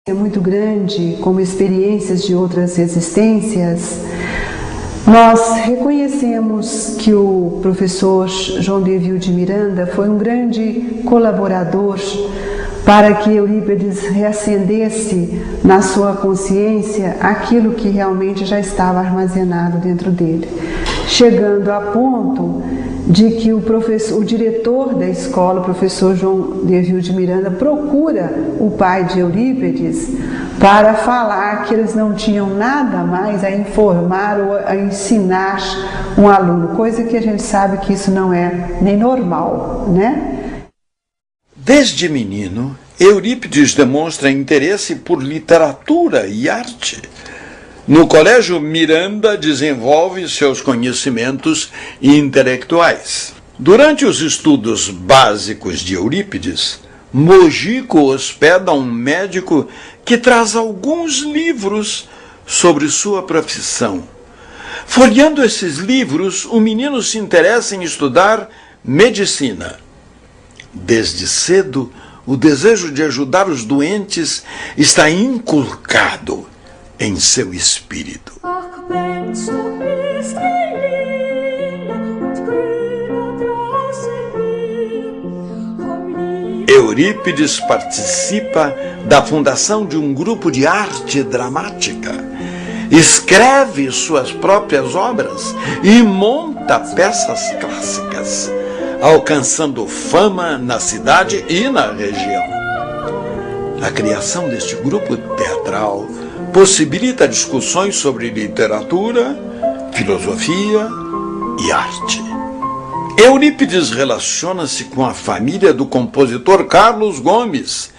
É muito grande, como experiências de outras existências. Nós reconhecemos que o professor João Deville de Miranda foi um grande colaborador para que Eurípides reacendesse na sua consciência aquilo que realmente já estava armazenado dentro dele, chegando a ponto de que o diretor da escola, o professor João Deville de Miranda, procura o pai de Eurípides para falar que eles não tinham nada mais a informar ou a ensinar um aluno, coisa que a gente sabe que isso não é nem normal, né? Desde menino, Eurípides demonstra interesse por literatura e arte. No Colégio Miranda, desenvolve seus conhecimentos intelectuais. Durante os estudos básicos de Eurípides, Mojico hospeda um médico que traz alguns livros sobre sua profissão. Folheando esses livros, o menino se interessa em estudar medicina. Desde cedo, o desejo de ajudar os doentes está inculcado em seu espírito. Eurípides participa da fundação de um grupo de arte dramática, escreve suas próprias obras e monta peças clássicas, alcançando fama na cidade e na região. A criação deste grupo teatral possibilita discussões sobre literatura, filosofia e arte. Eurípides relaciona-se com a família do compositor Carlos Gomes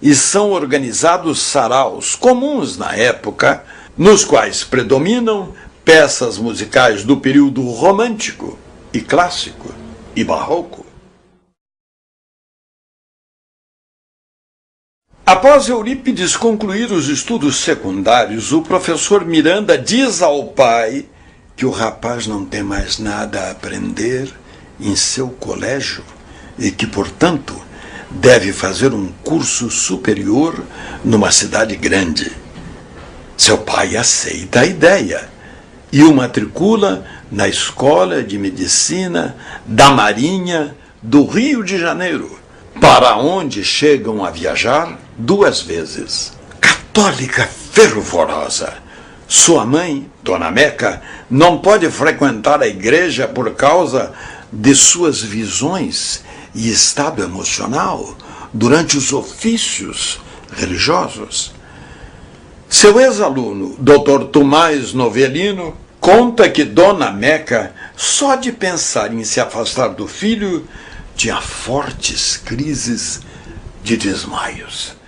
e são organizados saraus comuns na época, nos quais predominam peças musicais do período romântico e clássico e barroco. Após Eurípides concluir os estudos secundários, o professor Miranda diz ao pai que o rapaz não tem mais nada a aprender em seu colégio e que, portanto, deve fazer um curso superior numa cidade grande. Seu pai aceita a ideia e o matricula na Escola de Medicina da Marinha do Rio de Janeiro, para onde chegam a viajar 2 vezes. Católica fervorosa, sua mãe, Dona Meca, não pode frequentar a igreja por causa de suas visões e estado emocional durante os ofícios religiosos. Seu ex-aluno, Dr. Tomás Novelino, conta que Dona Meca, só de pensar em se afastar do filho, tinha fortes crises de desmaios.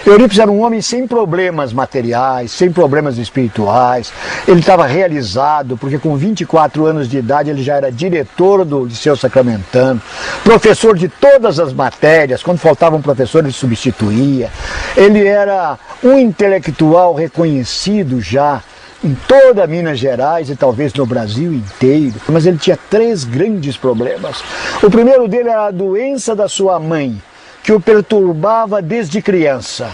Eurípides era um homem sem problemas materiais, sem problemas espirituais. Ele estava realizado, porque com 24 anos de idade ele já era diretor do Liceu Sacramentano, professor de todas as matérias. Quando faltava um professor, ele substituía. Ele era um intelectual reconhecido já em toda Minas Gerais e talvez no Brasil inteiro. Mas ele tinha 3 grandes problemas. O primeiro dele era a doença da sua mãe, que o perturbava desde criança.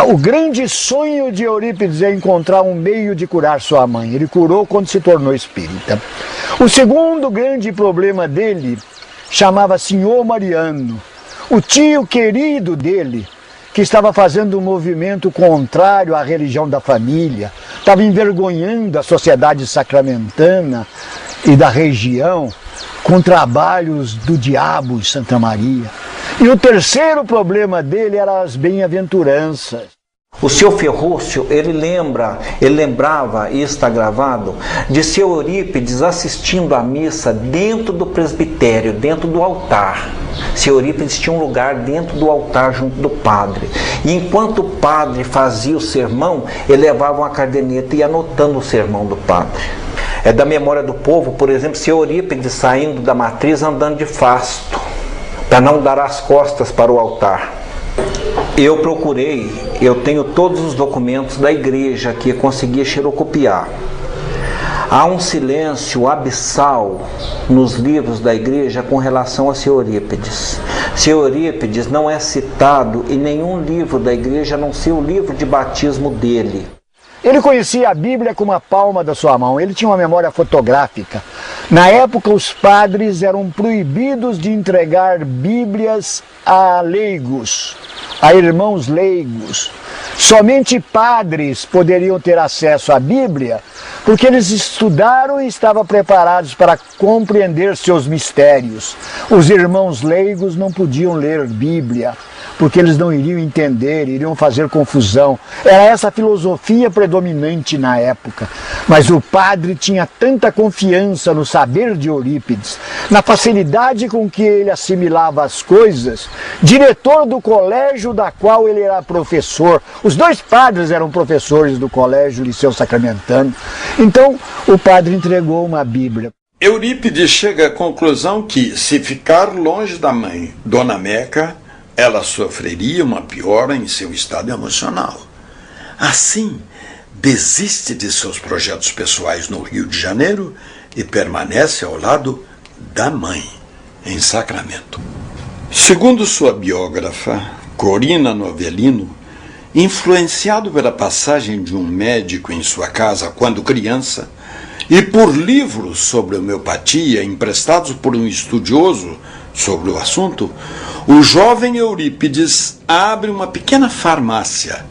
O grande sonho de Eurípides é encontrar um meio de curar sua mãe. Ele curou quando se tornou espírita. O segundo grande problema dele chamava Senhor Mariano, o tio querido dele, que estava fazendo um movimento contrário à religião da família, estava envergonhando a sociedade sacramentana e da região com trabalhos do diabo em Santa Maria. E o terceiro problema dele era as bem-aventuranças. O seu Ferrúcio, ele lembrava, e está gravado, de seu Eurípides assistindo à missa dentro do presbitério, dentro do altar. Seu Eurípides tinha um lugar dentro do altar junto do padre. E enquanto o padre fazia o sermão, ele levava uma caderneta e ia anotando o sermão do padre. É da memória do povo, por exemplo, seu Eurípides saindo da matriz andando de fasto, para não dar as costas para o altar. Eu procurei, eu tenho todos os documentos da igreja que eu conseguia xerocopiar. Há um silêncio abissal nos livros da igreja com relação a seu Eurípides. Seu Eurípides não é citado em nenhum livro da igreja, a não ser o livro de batismo dele. Ele conhecia a Bíblia com uma palma da sua mão, ele tinha uma memória fotográfica. Na época, os padres eram proibidos de entregar Bíblias a leigos, a irmãos leigos. Somente padres poderiam ter acesso à Bíblia, porque eles estudaram e estavam preparados para compreender seus mistérios. Os irmãos leigos não podiam ler Bíblia, porque eles não iriam entender, iriam fazer confusão. Era essa a filosofia predominante na época. Mas o padre tinha tanta confiança no saber de Eurípides, na facilidade com que ele assimilava as coisas, diretor do colégio da qual ele era professor. Os dois padres eram professores do colégio Liceu Sacramentano. Então, o padre entregou uma Bíblia. Eurípides chega à conclusão que, se ficar longe da mãe, Dona Meca, ela sofreria uma piora em seu estado emocional. Assim, desiste de seus projetos pessoais no Rio de Janeiro e permanece ao lado da mãe, em Sacramento. Segundo sua biógrafa, Corina Novellino, influenciado pela passagem de um médico em sua casa quando criança e por livros sobre homeopatia emprestados por um estudioso sobre o assunto, o jovem Eurípides abre uma pequena farmácia,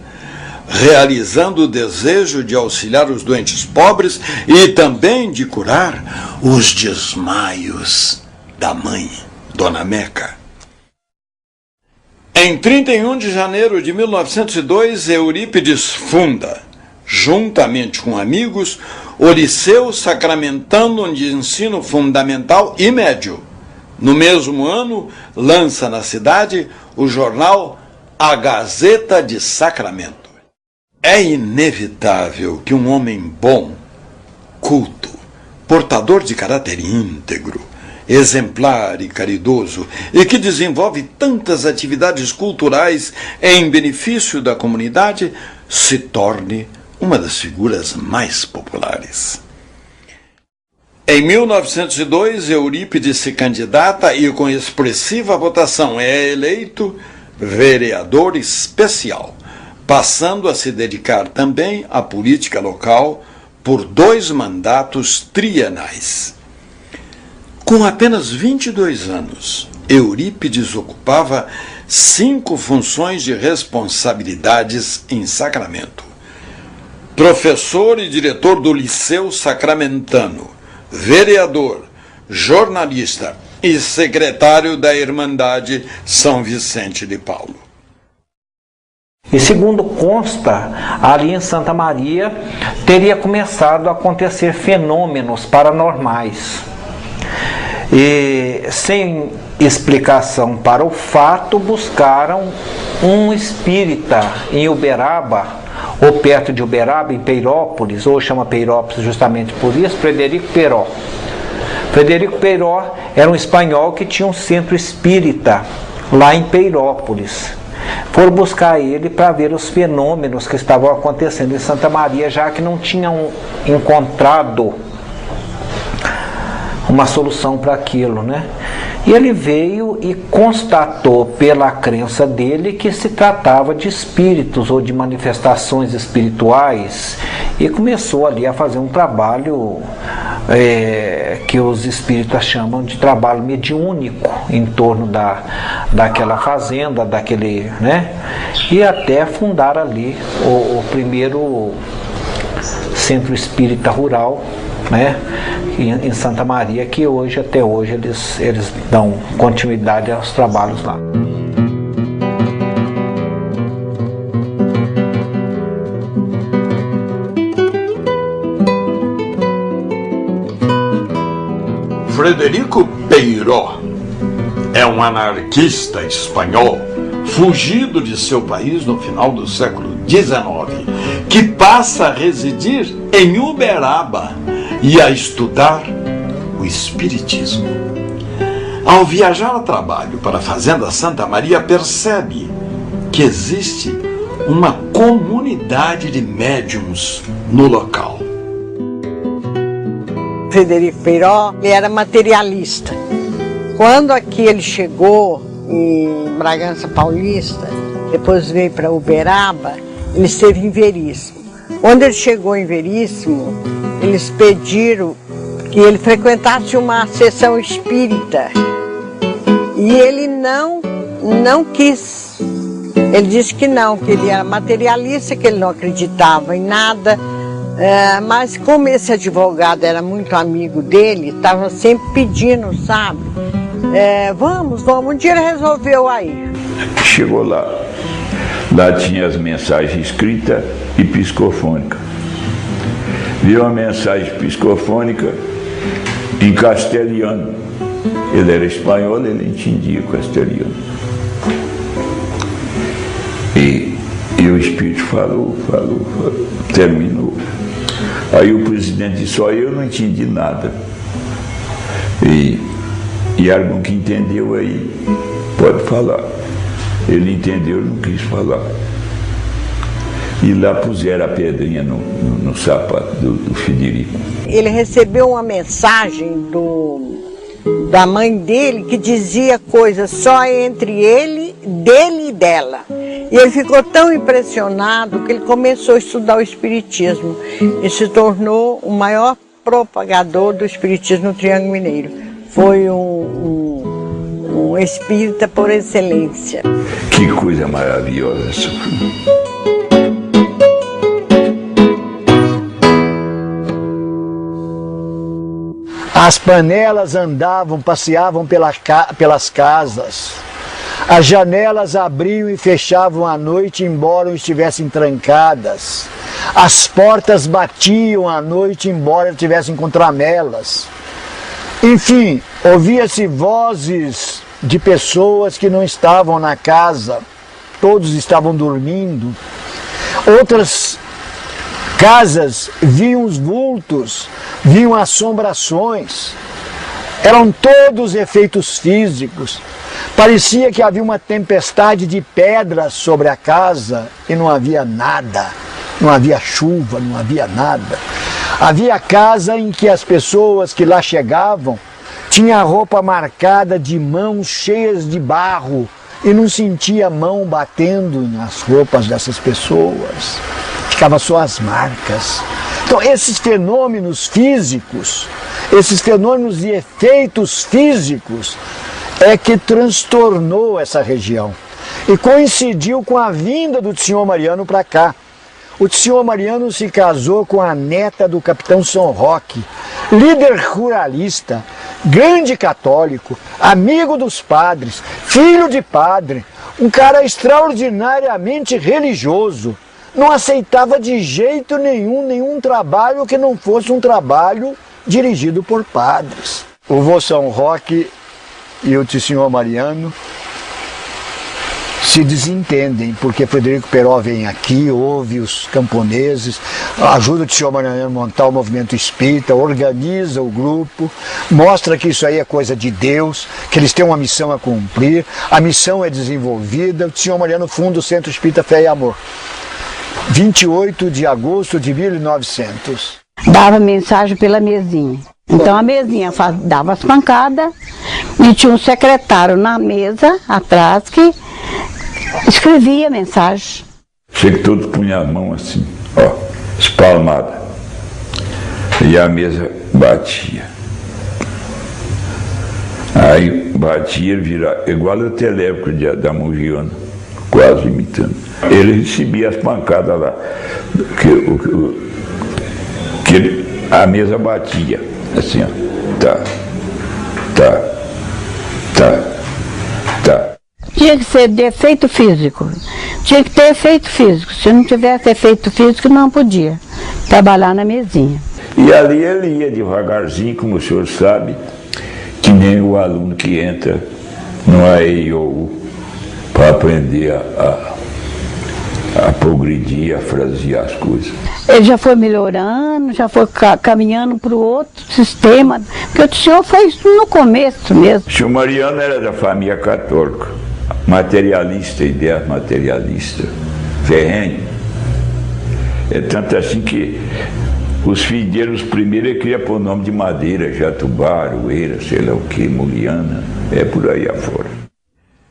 realizando o desejo de auxiliar os doentes pobres e também de curar os desmaios da mãe, Dona Meca. Em 31 de janeiro de 1902, Eurípides funda, juntamente com amigos, o Liceu Sacramentano de Ensino Fundamental e Médio. No mesmo ano, lança na cidade o jornal A Gazeta de Sacramento. É inevitável que um homem bom, culto, portador de caráter íntegro, exemplar e caridoso, e que desenvolve tantas atividades culturais em benefício da comunidade, se torne uma das figuras mais populares. Em 1902, Eurípides se candidata e, com expressiva votação, é eleito vereador especial, passando a se dedicar também à política local por 2 mandatos trienais. Com apenas 22 anos, Eurípides ocupava 5 funções de responsabilidades em Sacramento. Professor e diretor do Liceu Sacramentano, vereador, jornalista e secretário da Irmandade São Vicente de Paulo. E segundo consta, ali em Santa Maria teria começado a acontecer fenômenos paranormais. E sem explicação para o fato, buscaram um espírita em Uberaba, ou perto de Uberaba, em Peirópolis, ou chama Peirópolis justamente por isso, Frederico Peiró. Frederico Peiró era um espanhol que tinha um centro espírita lá em Peirópolis. Foram buscar ele para ver os fenômenos que estavam acontecendo em Santa Maria, já que não tinham encontrado uma solução para aquilo, né? E ele veio e constatou pela crença dele que se tratava de espíritos ou de manifestações espirituais e começou ali a fazer um trabalho que os espíritas chamam de trabalho mediúnico em torno daquela fazenda, daquele, né? E até fundar ali o primeiro centro espírita rural, né, em Santa Maria, que hoje, até hoje, eles dão continuidade aos trabalhos lá. Frederico Peiró é um anarquista espanhol fugido de seu país no final do século XIX, que passa a residir em Uberaba e a estudar o espiritismo. Ao viajar a trabalho para a Fazenda Santa Maria, percebe que existe uma comunidade de médiuns no local. Frederico Peiró, ele era materialista. Quando aqui ele chegou em Bragança Paulista, depois veio para Uberaba, ele esteve em Veríssimo. Quando ele chegou em Veríssimo, eles pediram que ele frequentasse uma sessão espírita. E ele não quis. Ele disse que não, que ele era materialista, que ele não acreditava em nada. Mas como esse advogado era muito amigo dele, estava sempre pedindo, sabe? Vamos, um dia ele resolveu aí. Chegou lá tinha as mensagens escritas e psicofônicas. Viu uma mensagem psicofônica em castelhano. Ele era espanhol, ele entendia castelhano. E o espírito falou, terminou. Aí o presidente disse, eu não entendi nada. E alguém que entendeu aí, pode falar. Ele entendeu, não quis falar. E lá puseram a pedrinha no sapato do Federico. Ele recebeu uma mensagem da mãe dele que dizia coisas só entre dele e dela. E ele ficou tão impressionado que ele começou a estudar o espiritismo e se tornou o maior propagador do espiritismo no Triângulo Mineiro. Foi um espírita por excelência. Que coisa maravilhosa. As panelas andavam, passeavam pelas casas. As janelas abriam e fechavam à noite, embora estivessem trancadas. As portas batiam à noite, embora estivessem com tramelas. Enfim, ouvia-se vozes de pessoas que não estavam na casa. Todos estavam dormindo. Outras casas viam os vultos, viam assombrações. Eram todos efeitos físicos. Parecia que havia uma tempestade de pedras sobre a casa e não havia nada. Não havia chuva, não havia nada. Havia casa em que as pessoas que lá chegavam tinham a roupa marcada de mãos cheias de barro e não sentia a mão batendo nas roupas dessas pessoas. Ficava só as marcas. Então esses fenômenos físicos, esses fenômenos de efeitos físicos é que transtornou essa região. E coincidiu com a vinda do Senhor Mariano para cá. O Senhor Mariano se casou com a neta do capitão São Roque, líder ruralista, grande católico, amigo dos padres, filho de padre, um cara extraordinariamente religioso. Não aceitava de jeito nenhum trabalho que não fosse um trabalho dirigido por padres. O vô São Roque e o Senhor Mariano se desentendem, porque Frederico Peiró vem aqui, ouve os camponeses, ajuda o Senhor Mariano a montar o movimento espírita, organiza o grupo, mostra que isso aí é coisa de Deus, que eles têm uma missão a cumprir, a missão é desenvolvida. O Senhor Mariano funda o Centro Espírita Fé e Amor, 28 de agosto de 1900. Dava mensagem pela mesinha. Então a mesinha dava as pancadas e tinha um secretário na mesa atrás que escrevia a mensagem. Sei que todos punham a mão assim, espalmada. E a mesa batia. Aí batia, virava, igual o telégrafo da Mogiana, quase imitando. Ele recebia as pancadas lá, que a mesa batia, assim, tá. Tinha que ser de efeito físico. Tinha que ter efeito físico. Se não tivesse efeito físico, não podia trabalhar na mesinha. E ali ele ia devagarzinho, como o senhor sabe, que nem o aluno que entra no AEIOU para aprender a progredir, a frasear as coisas. Ele já foi melhorando, já foi caminhando para o outro sistema, porque o senhor foi isso no começo mesmo. O senhor Mariano era da família católica, materialista, ideia materialista, ferrenho. É tanto assim que Os filhos dele, os primeiros, ele queria pôr o nome de Madeira, Jatubá, Aroeira, sei lá o que, Muliana, por aí afora.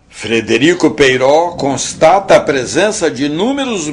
Frederico Peiró constata a presença de inúmeros